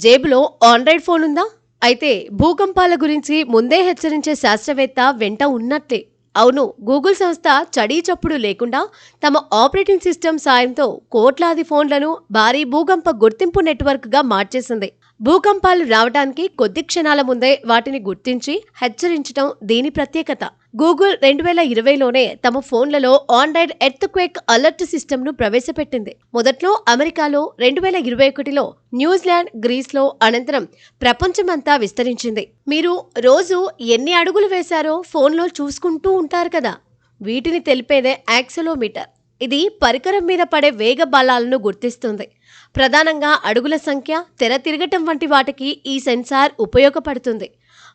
జేబులో Android phone ఉందా? అయితే భూకంపాల గురించి ముందే హెచ్చరించే శాస్త్రవేత్త వెంట ఉన్నట్లే. అవును, గూగుల్ సంస్థ చడీ చప్పుడు లేకుండా తమ ఆపరేటింగ్ సిస్టమ్ సాయంతో కోట్లాది ఫోన్లను భారీ భూకంప గుర్తింపు నెట్వర్క్గా మార్చేసింది. భూకంపాలు రావడానికి కొద్ది క్షణాల ముందే వాటిని గుర్తించి హెచ్చరించడం దీని ప్రత్యేకత. గూగుల్ 2020లోనే తమ ఫోన్లలో ఆండ్రాయిడ్ ఎర్త్క్వేక్ అలర్ట్ సిస్టమ్ను ప్రవేశపెట్టింది. మొదట్లో అమెరికాలో, 2021లో న్యూజిలాండ్, గ్రీస్లో, అనంతరం ప్రపంచమంతా విస్తరించింది. మీరు రోజు ఎన్ని అడుగులు వేశారో ఫోన్లో చూసుకుంటూ ఉంటారు కదా, వీటిని తెలిపేదే యాక్సెలోమీటర్. ఇది పరికరం మీద పడే వేగ బలాలను గుర్తిస్తుంది. ప్రధానంగా అడుగుల సంఖ్య, తెర తిరగటం వంటి వాటికి ఈ సెన్సార్ ఉపయోగపడుతుంది.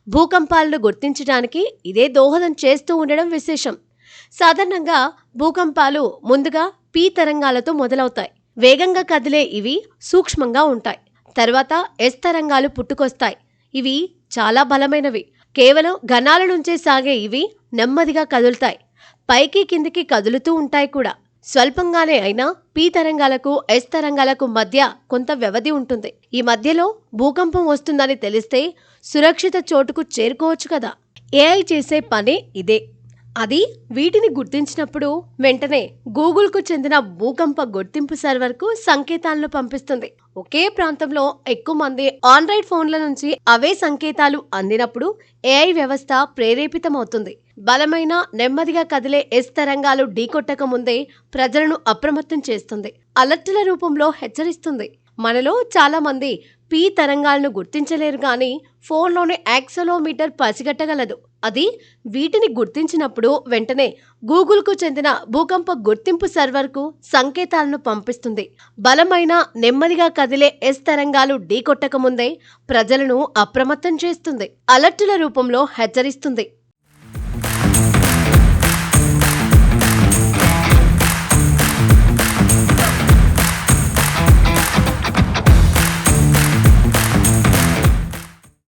భూకంపాలను గుర్తించడానికి ఇదే దోహదం చేస్తూ ఉండడం విశేషం. సాధారణంగా భూకంపాలు ముందుగా పీ తరంగాలతో మొదలవుతాయి. వేగంగా కదిలే ఇవి సూక్ష్మంగా ఉంటాయి. తర్వాత ఎస్ తరంగాలు పుట్టుకొస్తాయి. ఇవి చాలా బలమైనవి. కేవలం ఘనాల నుంచే సాగే ఇవి నెమ్మదిగా కదులుతాయి. పైకి కిందికి కదులుతూ ఉంటాయి కూడా. స్వల్పంగానే అయినా పీ తరంగాలకు, ఎస్ తరంగాలకు మధ్య కొంత వ్యవధి ఉంటుంది. ఈ మధ్యలో భూకంపం వస్తుందని తెలిస్తే సురక్షిత చోటుకు చేరుకోవచ్చు కదా. ఏఐ చేసే పని ఇదే. అది వీటిని గుర్తించినప్పుడు వెంటనే గూగుల్కు చెందిన భూకంప గుర్తింపు సర్వర్కు సంకేతాలను పంపిస్తుంది. ఒకే ప్రాంతంలో ఎక్కువ మంది ఆండ్రాయిడ్ ఫోన్ల నుంచి అవే సంకేతాలు అందినప్పుడు ఏఐ వ్యవస్థ ప్రేరేపితమవుతుంది. బలమైన, నెమ్మదిగా కదిలే ఎస్ తరంగాలు ఢీకొట్టక ముందే ప్రజలను అప్రమత్తం చేస్తుంది. అలర్టుల రూపంలో హెచ్చరిస్తుంది. మనలో చాలా మంది పీ తరంగాలను గుర్తించలేరు, కానీ ఫోన్లోని యాక్సెలోమీటర్ పసిగట్టగలదు. అది వీటిని గుర్తించినప్పుడు వెంటనే గూగుల్కు చెందిన భూకంప గుర్తింపు సర్వర్కు సంకేతాలను పంపిస్తుంది. బలమైన, నెమ్మదిగా కదిలే ఎస్ తరంగాలు ఢీకొట్టక ముందే ప్రజలను అప్రమత్తం చేస్తుంది. అలర్టుల రూపంలో హెచ్చరిస్తుంది.